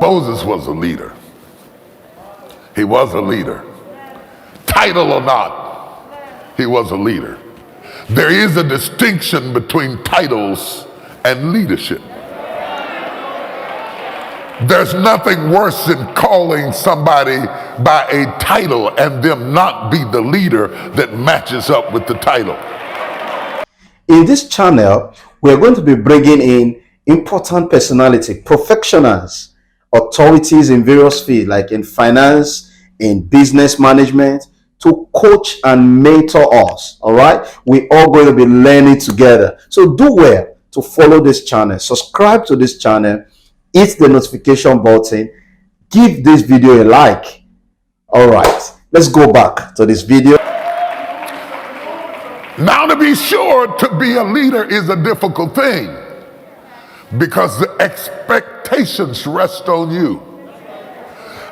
Moses was a leader. He was a leader. Title or not, he was a leader. There is a distinction between titles and leadership. There's nothing worse than calling somebody by a title and them not be the leader that matches up with the title. In this channel, we're going to be bringing in important personality, professionals, authorities in various fields like in finance, in business management, to coach and mentor us. All right, we all going to be learning together. So do well to follow this channel, subscribe to this channel, hit the notification button, give this video a like. All right, let's go back to this video. Now, to be sure, to be a leader is a difficult thing because the expectations rest on you.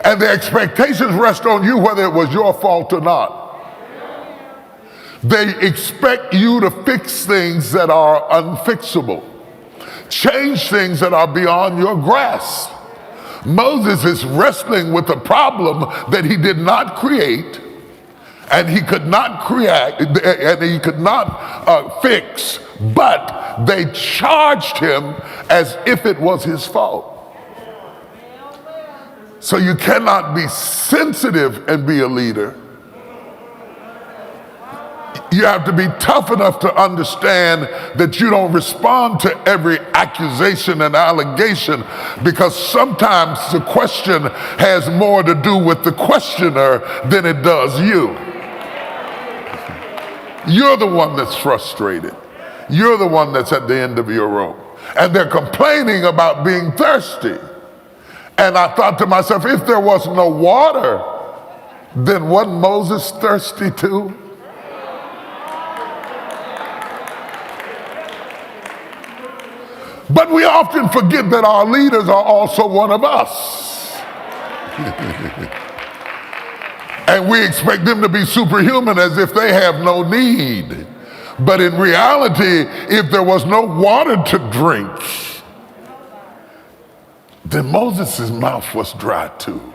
And the expectations rest on you whether it was your fault or not. They expect you to fix things that are unfixable, change things that are beyond your grasp. Moses is wrestling with a problem that he did not create, and he could not fix, but they charged him as if it was his fault. So you cannot be sensitive and be a leader. You have to be tough enough to understand that you don't respond to every accusation and allegation, because sometimes the question has more to do with the questioner than it does you. You're the one that's frustrated. You're the one that's at the end of your rope. And they're complaining about being thirsty. And I thought to myself, if there was no water, then wasn't Moses thirsty too? But we often forget that our leaders are also one of us. And we expect them to be superhuman as if they have no need. But in reality, if there was no water to drink, then Moses' mouth was dry too.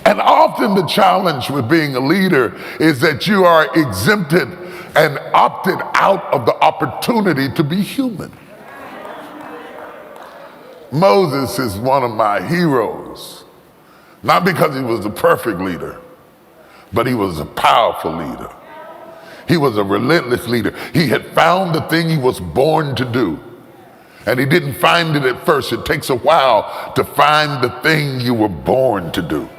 And often the challenge with being a leader is that you are exempted and opted out of the opportunity to be human. Moses is one of my heroes, not because he was the perfect leader, but he was a powerful leader. He was a relentless leader. He had found the thing he was born to do. And he didn't find it at first. It takes a while to find the thing you were born to do.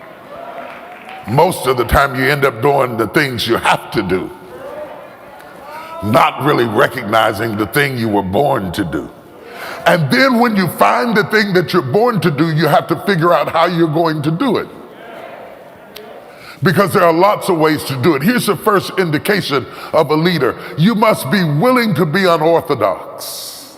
Most of the time you end up doing the things you have to do, not really recognizing the thing you were born to do. And then when you find the thing that you're born to do, you have to figure out how you're going to do it. Because there are lots of ways to do it. Here's the first indication of a leader. You must be willing to be unorthodox.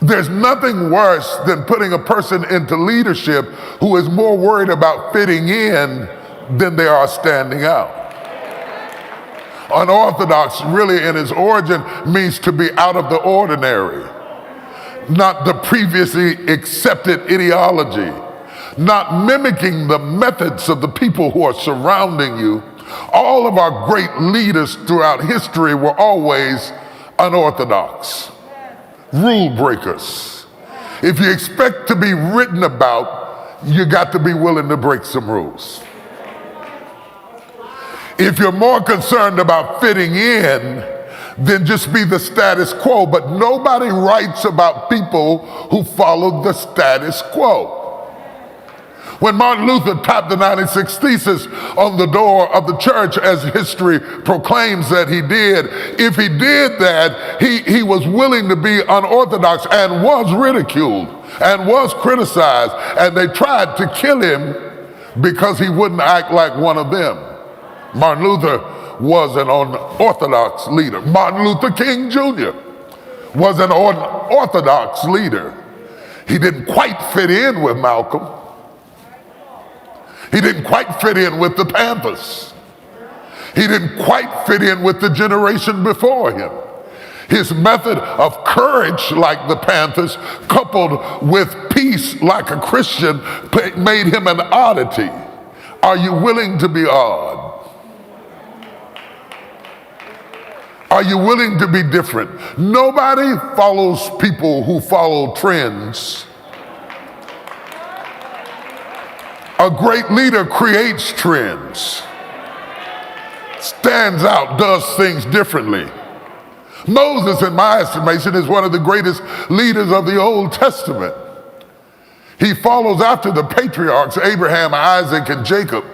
There's nothing worse than putting a person into leadership who is more worried about fitting in than they are standing out. Unorthodox, really in its origin, means to be out of the ordinary, not the previously accepted ideology, not mimicking the methods of the people who are surrounding you. All of our great leaders throughout history were always unorthodox, rule breakers. If you expect to be written about, you got to be willing to break some rules. If you're more concerned about fitting in, then just be the status quo. But nobody writes about people who followed the status quo. When Martin Luther tapped the 96 Thesis on the door of the church, as history proclaims that he did, if he did that, he was willing to be unorthodox and was ridiculed and was criticized. And they tried to kill him because he wouldn't act like one of them. Martin Luther was an unorthodox leader. Martin Luther King Jr. was an unorthodox leader. He didn't quite fit in with Malcolm. He didn't quite fit in with the Panthers. He didn't quite fit in with the generation before him. His method of courage, like the Panthers, coupled with peace, like a Christian, made him an oddity. Are you willing to be odd? Are you willing to be different? Nobody follows people who follow trends. A great leader creates trends, stands out, does things differently. Moses, in my estimation, is one of the greatest leaders of the Old Testament. He follows after the patriarchs, Abraham, Isaac, and Jacob.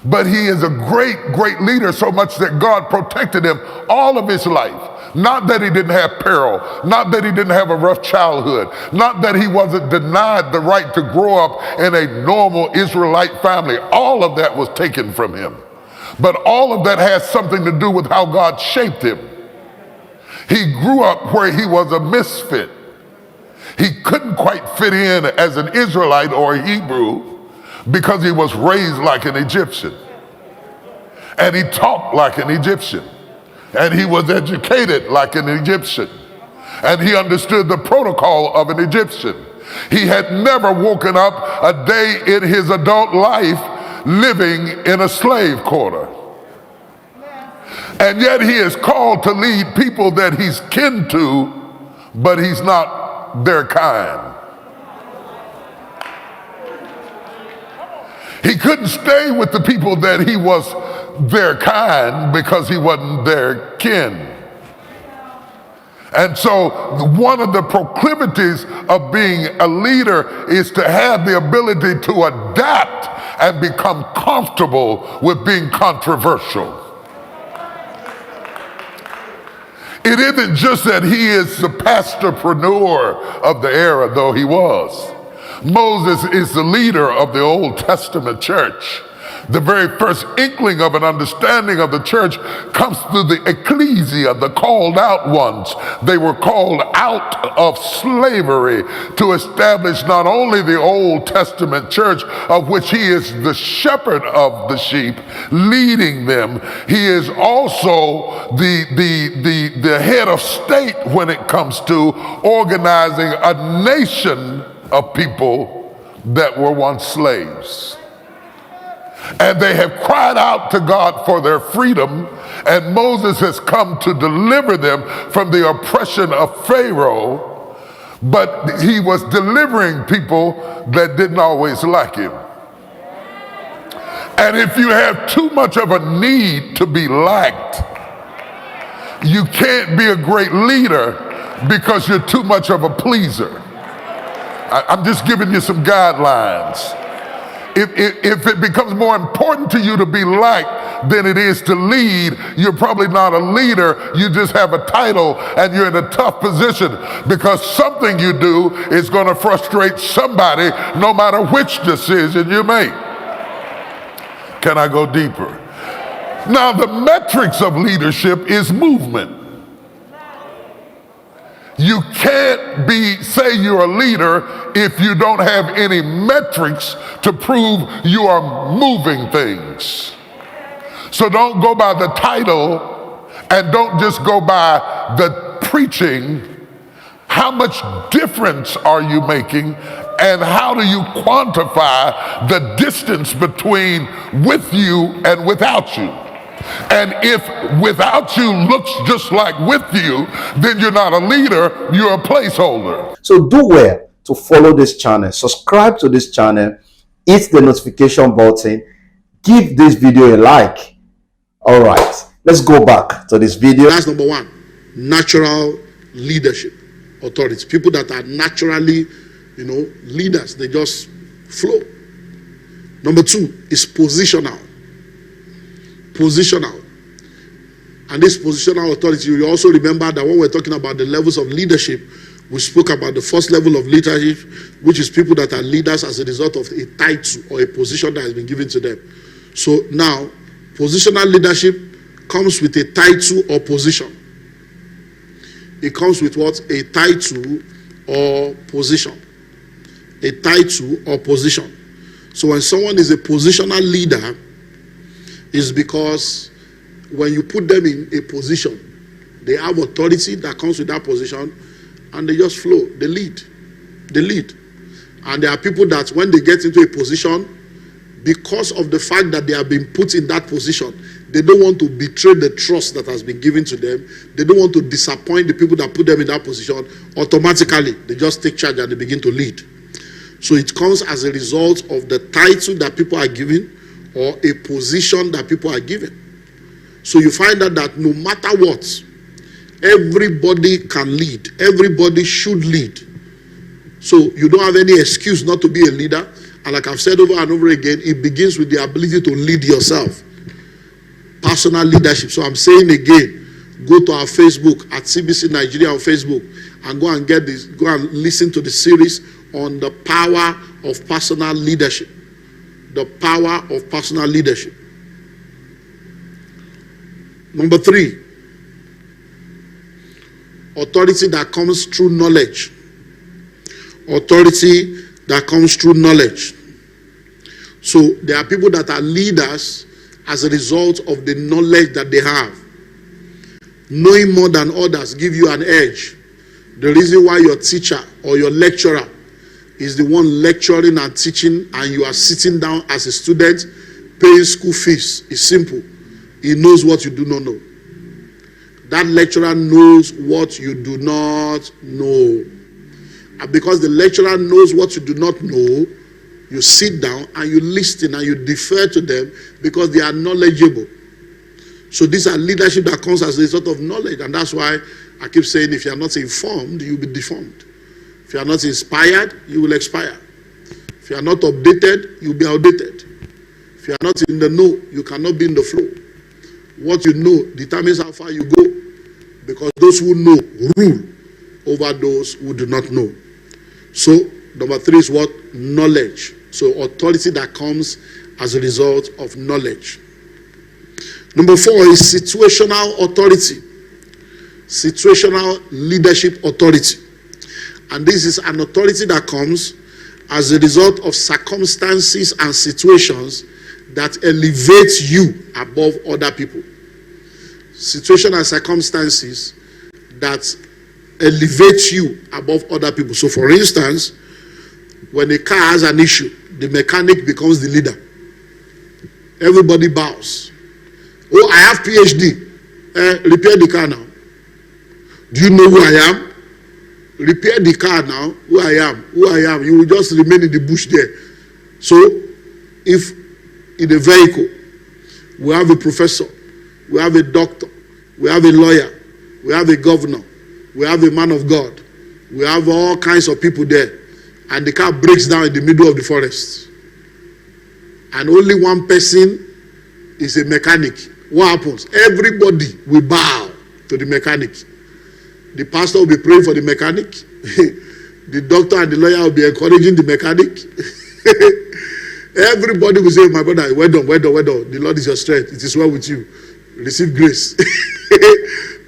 But he is a great, great leader, so much that God protected him all of his life. Not that he didn't have peril, not that he didn't have a rough childhood, not that he wasn't denied the right to grow up in a normal Israelite family. All of that was taken from him. But all of that has something to do with how God shaped him. He grew up where he was a misfit. He couldn't quite fit in as an Israelite or a Hebrew because he was raised like an Egyptian. And he talked like an Egyptian. And he was educated like an Egyptian. And he understood the protocol of an Egyptian. He had never woken up a day in his adult life living in a slave quarter. And yet he is called to lead people that he's kin to, but he's not their kind. He couldn't stay with the people that he was their kind because he wasn't their kin. And so one of the proclivities of being a leader is to have the ability to adapt and become comfortable with being controversial. It isn't just that he is the pastorpreneur of the era, though he was. Moses is the leader of the Old Testament church. The very first inkling of an understanding of the church comes through the ecclesia, the called out ones. They were called out of slavery to establish not only the Old Testament church, of which he is the shepherd of the sheep, leading them. He is also the head of state when it comes to organizing a nation of people that were once slaves. And they have cried out to God for their freedom, and Moses has come to deliver them from the oppression of Pharaoh, but he was delivering people that didn't always like him. And if you have too much of a need to be liked, you can't be a great leader because you're too much of a pleaser. I'm just giving you some guidelines. If it becomes more important to you to be liked than it is to lead, you're probably not a leader. You just have a title and you're in a tough position because something you do is going to frustrate somebody no matter which decision you make. Can I go deeper? Now, the metrics of leadership is movement. You can't say you're a leader if you don't have any metrics to prove you are moving things. So don't go by the title and don't just go by the preaching. How much difference are you making, and how do you quantify the distance between with you and without you? And if without you looks just like with you, then you're not a leader, you're a placeholder. So do well to follow this channel, subscribe to this channel, hit the notification button, give this video a like. All right, let's go back to this video. That's number one. Natural leadership authorities, people that are naturally, leaders, they just flow. Number two is positional. And this positional authority, you also remember that when we're talking about the levels of leadership, we spoke about the first level of leadership, which is people that are leaders as a result of a title or a position that has been given to them. So now, positional leadership comes with a title or position. It comes with what? A title or position. A title or position. So when someone is a positional leader, is because when you put them in a position, They have authority that comes with that position, and they just flow. They lead. They lead. And there are people that when they get into a position, because of the fact that they have been put in that position, they don't want to betray the trust that has been given to them. They don't want to disappoint the people that put them in that position. Automatically, they just take charge and they begin to lead. So it comes as a result of the title that people are given or a position that people are given. So you find out that no matter what, everybody can lead. Everybody should lead. So you don't have any excuse not to be a leader. And like I've said over and over again, it begins with the ability to lead yourself. Personal leadership. So I'm saying again, go to our Facebook at CBC Nigeria on Facebook and go and get this, go and listen to the series on the power of personal leadership. The power of personal leadership. Number 3, authority that comes through knowledge. Authority that comes through knowledge. So there are people that are leaders as a result of the knowledge that they have. Knowing more than others give you an edge. The reason why your teacher or your lecturer is the one lecturing and teaching and you are sitting down as a student paying school fees is simple. He knows what you do not know. That lecturer knows what you do not know. And because the lecturer knows what you do not know, you sit down and you listen and you defer to them because they are knowledgeable. So these are leadership that comes as a result of knowledge. And that's why I keep saying if you are not informed, you'll be deformed. If you are not inspired, you will expire. If you are not updated, you'll be outdated. If you are not in the know, you cannot be in the flow. What you know determines how far you go. Because those who know rule over those who do not know. So, number 3 is what? Knowledge. So, authority that comes as a result of knowledge. Number 4 is situational authority. Situational leadership authority. And this is an authority that comes as a result of circumstances and situations that elevate you above other people. Situation and circumstances that elevate you above other people. So for instance, when a car has an issue, the mechanic becomes the leader. Everybody bows. Oh, I have PhD. Repair the car now. Do you know who I am? Repair the car now. Who I am. Who I am. You will just remain in the bush there. So if in a vehicle we have a professor, we have a doctor, we have a lawyer, we have a governor, we have a man of God, we have all kinds of people there, and the car breaks down in the middle of the forest, and only one person is a mechanic. What happens? Everybody will bow to the mechanic. The pastor will be praying for the mechanic. The doctor and the lawyer will be encouraging the mechanic. Everybody will say, my brother, well done, well done, well done. The Lord is your strength. It is well with you. Receive grace.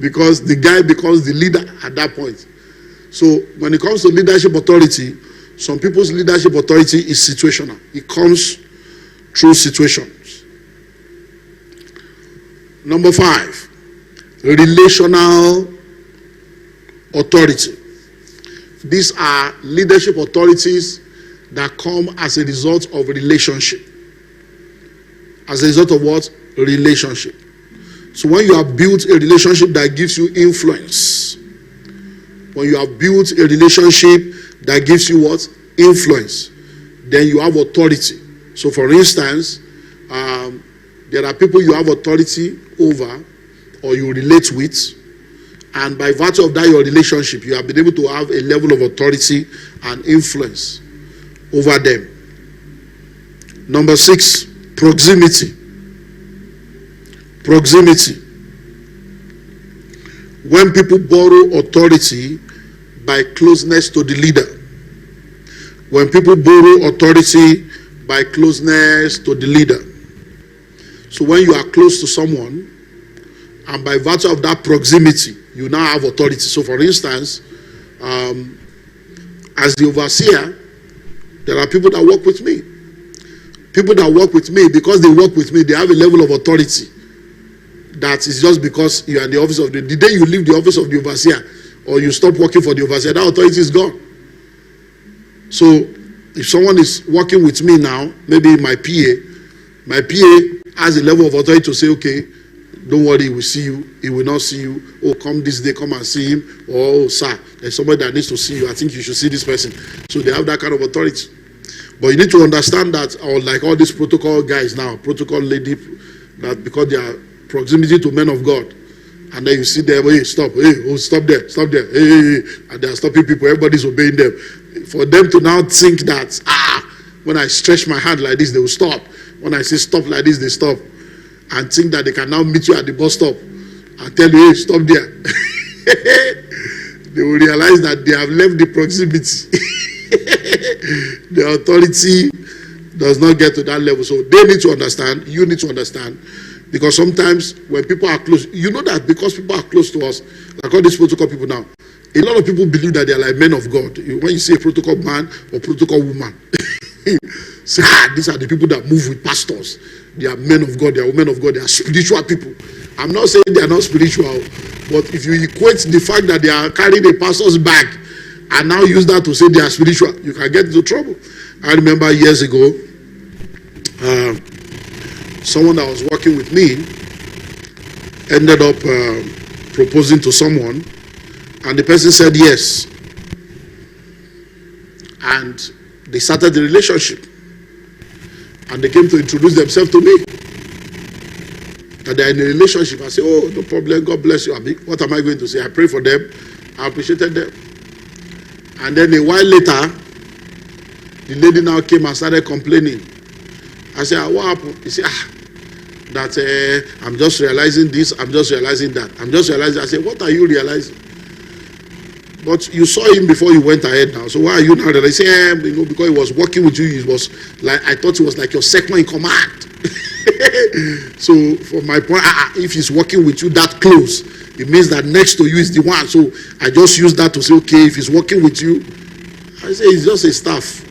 Because the guy becomes the leader at that point. So when it comes to leadership authority, some people's leadership authority is situational. It comes through situations. Number 5, relational authority. These are leadership authorities that come as a result of relationship. As a result of what? Relationship. So when you have built a relationship that gives you influence, when you have built a relationship that gives you what? Influence, then you have authority. So for instance, there are people you have authority over or you relate with, and by virtue of that your relationship, you have been able to have a level of authority and influence over them. Number 6, proximity. Proximity. When people borrow authority by closeness to the leader. When people borrow authority by closeness to the leader. So when you are close to someone, and by virtue of that proximity, you now have authority. So for instance, as the overseer, there are people that work with me. People that work with me, because they work with me, they have a level of authority that is just because you are in the office of the day you leave the office of the overseer or you stop working for the overseer, that authority is gone. So if someone is working with me now, maybe my PA has a level of authority to say, okay, don't worry, he will see you, he will not see you. Oh, come this day, come and see him. Oh, sir, there's somebody that needs to see you. I think you should see this person. So they have that kind of authority. But you need to understand that, or like all these protocol guys now, protocol lady, that because they are proximity to men of God, and then you see them, hey, stop, hey, oh, stop there, hey, and they are stopping people, everybody's obeying them. For them to now think that, when I stretch my hand like this, they will stop. When I say stop like this, they stop. And think that they can now meet you at the bus stop and tell you, hey, stop there. They will realize that they have left the proximity. The authority does not get to that level. So they need to understand, you need to understand. Because sometimes when people are close, you know that because people are close to us, like all these protocol people now, a lot of people believe that they are like men of God. When you say a protocol man or protocol woman, say, these are the people that move with pastors. They are men of God, they are women of God, they are spiritual people. I'm not saying they are not spiritual, but if you equate the fact that they are carrying a pastor's bag and now use that to say they are spiritual, you can get into trouble. I remember years ago, someone that was working with me ended up proposing to someone, and the person said yes. And they started the relationship. And they came to introduce themselves to me. That they are in a relationship. I say, oh, no problem, God bless you. What am I going to say? I pray for them. I appreciated them. And then a while later, the lady now came and started complaining. I said, what happened? He said, that I'm just realizing this, I'm just realizing that. I'm just realizing. I said, what are you realizing? But you saw him before you went ahead now. So why are you now that? I say, because he was working with you, he was like, I thought he was like your second in command. So from my point, if he's working with you that close, it means that next to you is the one. So I just use that to say, okay, if he's working with you, I say it's just a staff.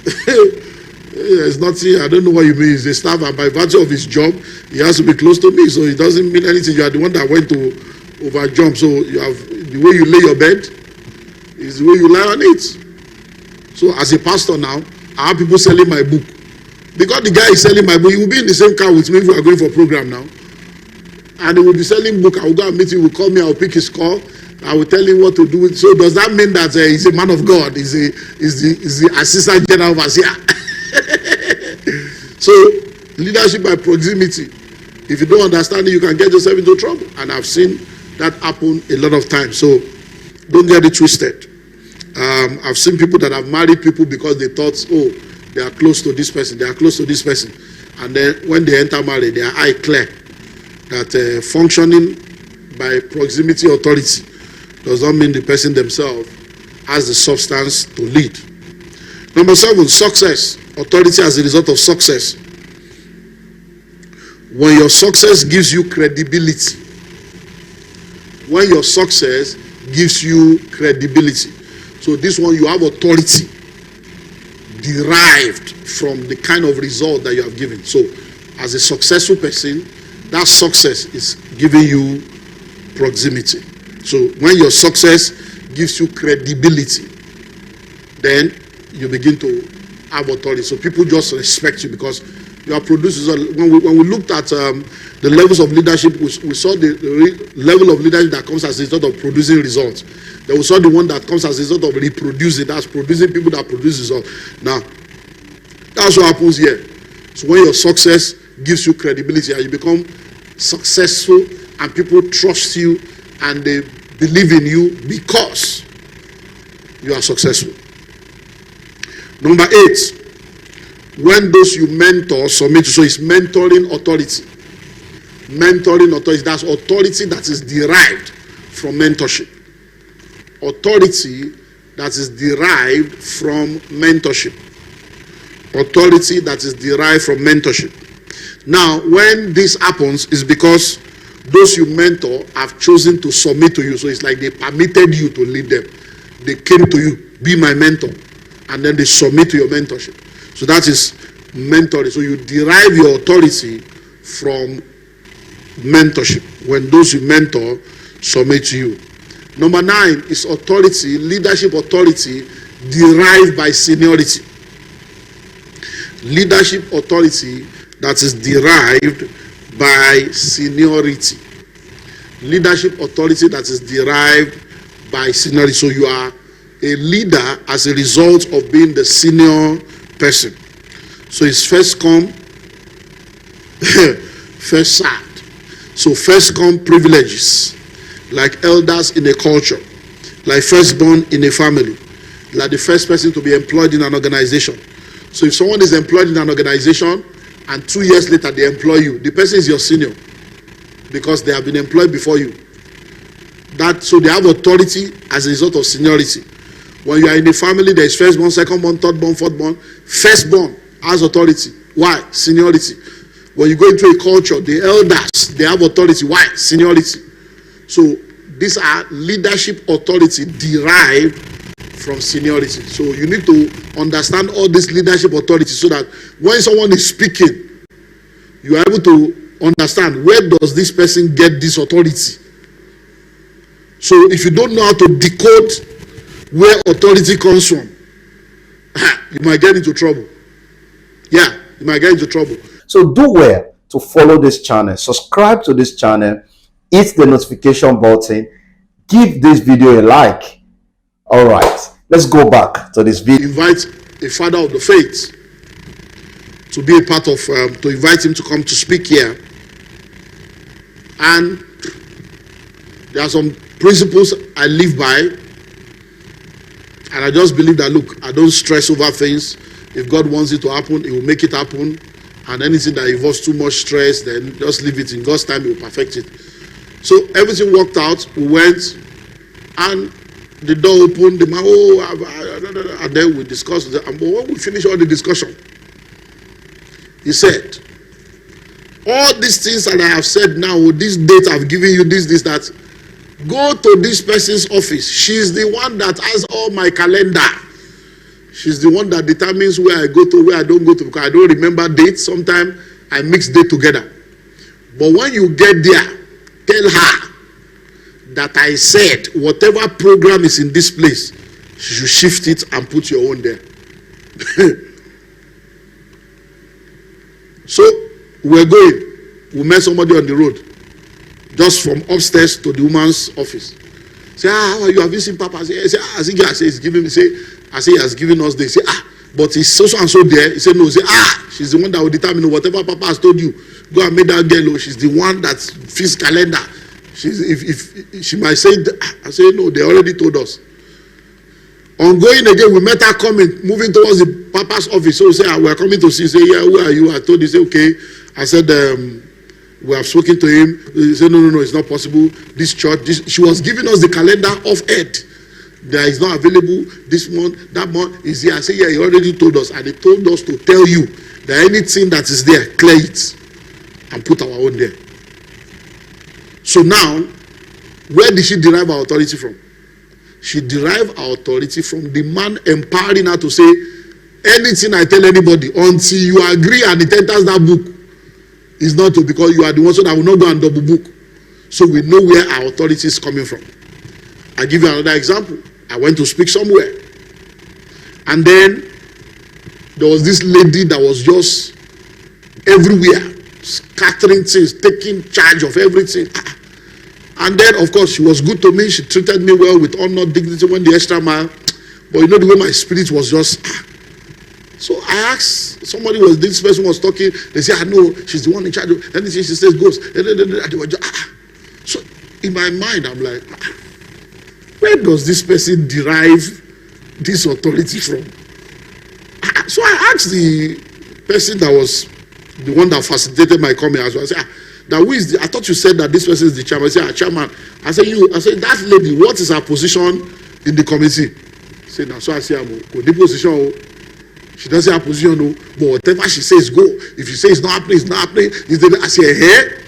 It's nothing, I don't know what you mean. He's a staff, and by virtue of his job, he has to be close to me. So it doesn't mean anything. You are the one that went to overjump. So you have the way you lay your bed is the way you lie on it. So as a pastor now, I have people selling my book. Because the guy is selling my book, he will be in the same car with me if we are going for a program now. And he will be selling book. I will go and meet him, he will call me, I will pick his call, I will tell him what to do. So does that mean that he's a man of God? He's the assistant general overseer? So leadership by proximity. If you don't understand it, you can get yourself into trouble. And I've seen that happen a lot of times. So don't get it twisted. I've seen people that have married people because they thought, oh, they are close to this person, they are close to this person. And then when they enter marriage, their eye clear that functioning by proximity authority does not mean the person themselves has the substance to lead. Number 7, success. Authority as a result of success. When your success gives you credibility. When your success gives you credibility. So this one, you have authority derived from the kind of result that you have given. So as a successful person, that success is giving you proximity. So when your success gives you credibility, then you begin to have authority. So people just respect you because you are producing. When we looked at the levels of leadership, we saw the level of leadership that comes as a result of producing results. Then we saw the one that comes as a result of reproducing, that's producing people that produce results. Now, that's what happens here. So when your success gives you credibility and you become successful and people trust you and they believe in you because you are successful. Number 8, when those you mentor submit to, so it's mentoring authority. Mentoring authority, that's authority that is derived from mentorship. Authority that is derived from mentorship. Authority that is derived from mentorship. Now, when this happens, it's because those you mentor have chosen to submit to you. So it's like they permitted you to lead them. They came to you, be my mentor, and then they submit to your mentorship. So that is mentoring. So you derive your authority from mentorship. when those you mentor submit to you. Number 9 is authority, leadership authority derived by seniority. Leadership authority that is derived by seniority. Leadership authority that is derived by seniority. So you are a leader as a result of being the senior person. So it's first come, first served. So first come privileges, like elders in a culture, like firstborn in a family, like the first person to be employed in an organization. So if someone is employed in an organization and 2 years later they employ you, the person is your senior because they have been employed before you. So they have authority as a result of seniority. When you are in a family, there is firstborn, secondborn, thirdborn, fourthborn. Firstborn has authority. Why? Seniority. When you go into a culture, the elders, they have authority. Why? Seniority. So these are leadership authority derived from seniority. So you need to understand all this leadership authority so that when someone is speaking, you are able to understand where does this person get this authority. So if you don't know how to decode where authority comes from, you might get into trouble. Yeah, you might get into trouble. So do well to follow this channel, subscribe to this channel, hit the notification button, give this video a like. All right, let's go back to this video. Invite a father of the faith to be a part of, to invite him to come to speak here. And there are some principles I live by, and I just believe that, look, I don't stress over things. If God wants it to happen, he will make it happen. And anything that involves too much stress, then just leave it. In God's time, he will perfect it. So everything worked out. We went, and the door opened. The man, and then we discussed. And when we finished all the discussion, he said, all these things that I have said now, this date I've given you, this, that, go to this person's office. She's the one that has all my calendar. She's the one that determines where I go to, where I don't go to, because I don't remember dates. Sometimes I mix dates together. But when you get there, tell her that I said whatever program is in this place, she should shift it and put your own there. So we're going. We met somebody on the road, just from upstairs to the woman's office. Say, how are you? Have you seen Papa? I say, he's giving me. I say, he has given us this. Say, but he's so and so there. He said, no. Say, she's the one that will determine whatever Papa has told you. Go and make that girl. She's the one that fits calendar. If she might say, I say, no, they already told us. On going again, we met her coming, moving towards the Papa's office. So we say, we are coming to see. Say, yeah, where are you? I told you, say, okay. I said, we have spoken to him. He said, no, it's not possible. This church, she was giving us the calendar of Ed. There is not available this month, that month is here. I said, yeah, he already told us. And he told us to tell you that anything that is there, clear it and put our own there. So now, where did she derive her authority from? She derived her authority from the man empowering her to say, anything I tell anybody, until you agree and it enters that book, is not to, because you are the one, so that I will not go and double book. So we know where our authority is coming from. I give you another example. I went to speak somewhere, and then there was this lady that was just everywhere, scattering things, taking charge of everything. And then, of course, she was good to me. She treated me well with honor, dignity, went the extra mile. But you know, the way my spirit was just... So I asked, this person was talking. They said, I know, she's the one in charge of anything she says goes. So in my mind, I'm like, where does this person derive this authority from? So I asked the person that was the one that facilitated my coming as well. I said, I thought you said that this person is the chairman. I said, chairman. I said, that lady, what is her position in the committee? He said, so I say, I'm the position. She doesn't have position, no. But whatever she says, go. If you say it's not happening, it's not happening. I say, hey.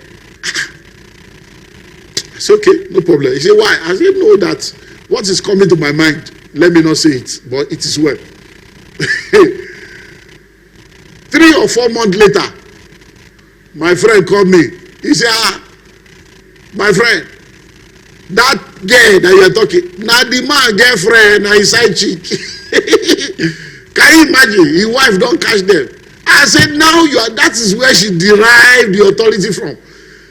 I said, okay, no problem. He said, why? I said, no, that what is coming to my mind, let me not say it, but it is well. 3 or 4 months later, my friend called me. He said, my friend, that girl that you are talking, now the man girlfriend, now his side chick. Can you imagine? His wife don't catch them. I said, now that is where she derived the authority from.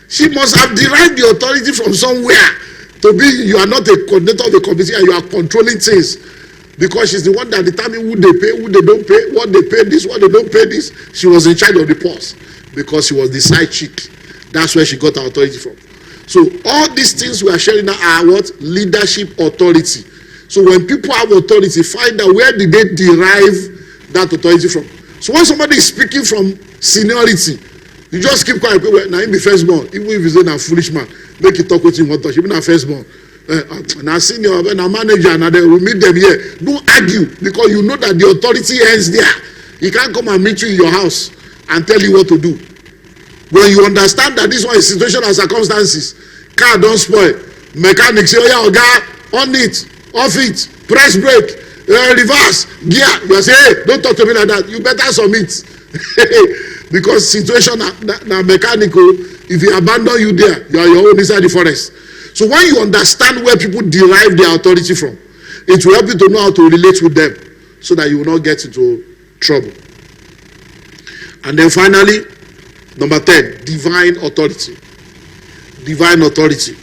She must have derived the authority from somewhere to be, you are not a coordinator of the committee and you are controlling things. Because she's the one that determines who they pay, who they don't pay, what they pay this, what they don't pay this. She was in charge of the purse because she was the side chick. That's where she got her authority from. So all these things we are sharing now are what? Leadership authority. So when people have authority, find out where did they derive that authority from. So when somebody is speaking from seniority, you just keep quiet. Now in the firstborn, even if he's a foolish man, make it talk with him one touch. Even a firstborn. Now senior, now manager, and they will meet them here. Don't argue because you know that the authority ends there. He can't come and meet you in your house and tell you what to do. When you understand that this one is situation and circumstances, car don't spoil. Mechanics say, oh yeah, oga, on it, off it, press brake, reverse, gear. You say, hey, don't talk to me like that. You better submit. Because situation na mechanical, if he abandon you there, you are your own inside the forest. So when you understand where people derive their authority from, it will help you to know how to relate with them so that you will not get into trouble. And then finally, number 10, divine authority. Divine authority.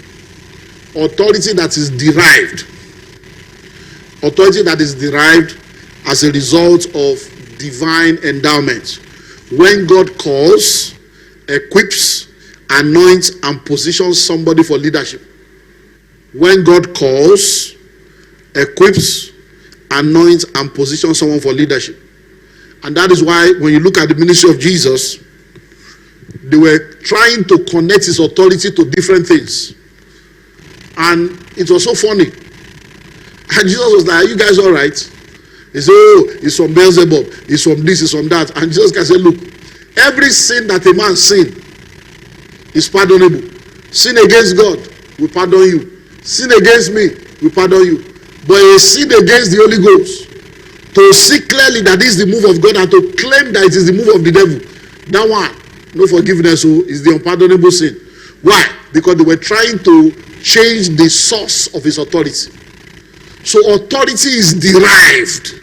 Authority that is derived. Authority that is derived as a result of divine endowment. When God calls, equips, anoints, and positions somebody for leadership. When God calls, equips, anoints, and positions someone for leadership. And that is why when you look at the ministry of Jesus, they were trying to connect his authority to different things. And it was so funny. And Jesus was like, are you guys all right? He said, oh, it's from Beelzebub, it's from this, it's from that. And Jesus can say, look, every sin that a man sin is pardonable. Sin against God, we pardon you. Sin against me, we pardon you. But a sin against the Holy Ghost, to see clearly that this is the move of God and to claim that it is the move of the devil, that one, no forgiveness, so is the unpardonable sin. Why? Because they were trying to change the source of his authority. So authority is derived.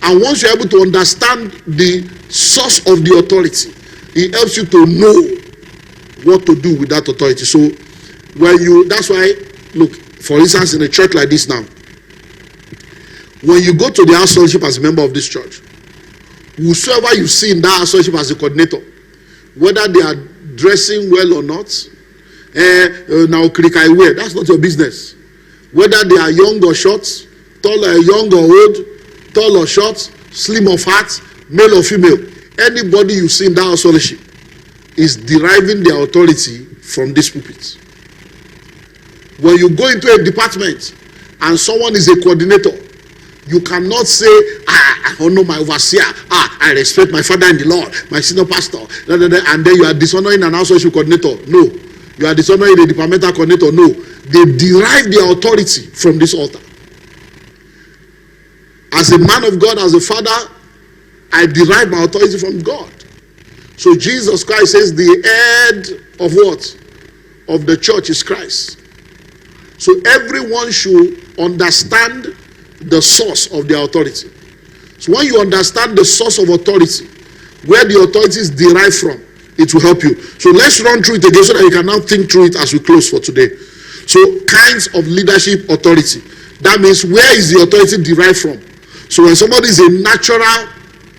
And once you're able to understand the source of the authority, it helps you to know what to do with that authority. So that's why, look, for instance, in a church like this now, when you go to the house fellowship as a member of this church, whosoever you see in that house fellowship as a coordinator, whether they are dressing well or not, now wear, that's not your business. Whether they are young or short, tall or young or old, tall or short, slim or fat, male or female, anybody you see in that house fellowship is deriving their authority from this pulpit. When you go into a department and someone is a coordinator, you cannot say, I honor my overseer, I respect my father in the Lord, my senior pastor, and then you are dishonoring an house fellowship coordinator. No. You are dishonoring the departmental coordinator. No. They derive their authority from this altar. As a man of God, as a father, I derive my authority from God. So Jesus Christ says the head of what? Of the church is Christ. So everyone should understand the source of their authority. So when you understand the source of authority, where the authority is derived from, it will help you. So let's run through it again so that you can now think through it as we close for today. So kinds of leadership authority. That means where is the authority derived from? So when somebody is a natural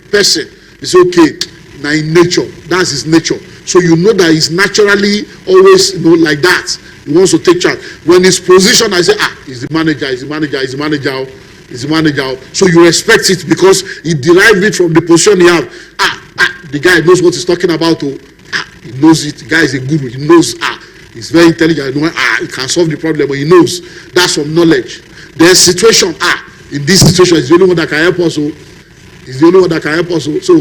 person, it's okay. Now in nature, that's his nature. So you know that he's naturally always like that. He wants to take charge. When he's positioned, I say, he's the manager, he's the manager, he's the manager, he's the manager. So you respect it because he derived it from the position he has. The guy knows what he's talking about. He knows it. The guy is a guru. He knows. He's very intelligent. He can solve the problem, but he knows. That's from knowledge. There's situation. In this situation, he's the only one that can help us. He's the only one that can help us. So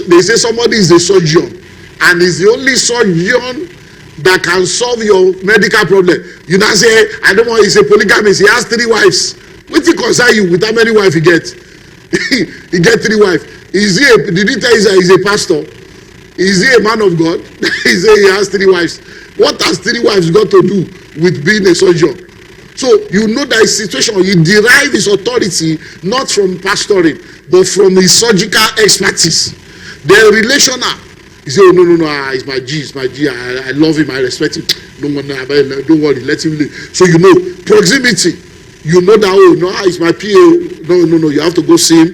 they say somebody is a surgeon, and he's the only surgeon that can solve your medical problem. You now say, I don't want. He's a polygamist. He has 3 wives. What it concern you with how many wives he gets? He gets 3 wives. Did he tell you that he's a pastor? Is he a man of God? He said he has 3 wives. What has 3 wives got to do with being a surgeon? So you know that his situation, you derive his authority not from pastoring, but from his surgical expertise. Then relational. You say, oh no, it's my G, I love him, I respect him. No, don't worry, let him live. So you know, proximity. You know that, oh no, it's my PA. No, you have to go see him,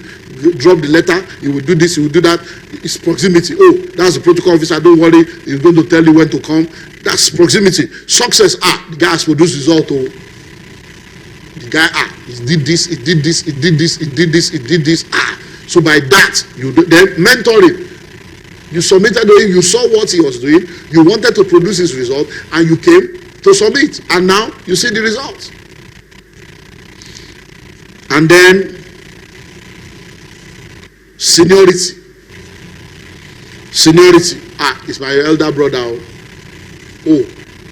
drop the letter, he will do this, he will do that. It's proximity. Oh, that's the protocol officer, don't worry, he's going to tell you when to come. That's proximity. Success, the guy has produced result. Oh, the guy, he did this, he did this, he did this, he did this, he did this. So by that, you do, then mentoring. You submitted to him, you saw what he was doing, you wanted to produce his result, and you came to submit. And now you see the results. And then seniority. It's my elder brother. Oh,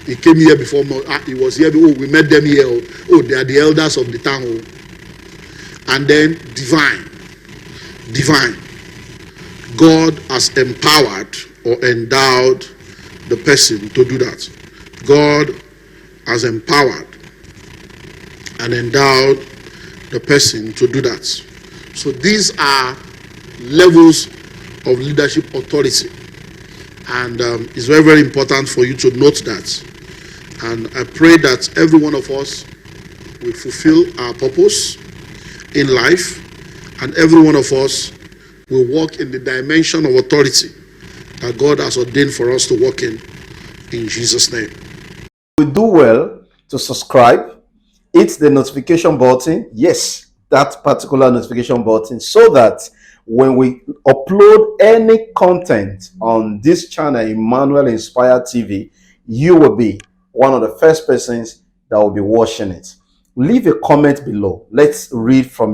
he came here before me. He was here. Oh, we met them here. Oh, they are the elders of the town. And then divine. God has empowered or endowed the person to do that. God has empowered and endowed the person to do that. So these are levels of leadership authority, and it's very, very important for you to note that. And I pray that every one of us will fulfill our purpose in life, and every one of us will walk in the dimension of authority that God has ordained for us to walk in Jesus' name. We do well to subscribe, hit the notification button, yes, that particular notification button, so that when we upload any content on this channel, Emmanuel Inspire TV, you will be one of the first persons that will be watching it. Leave a comment below. Let's read from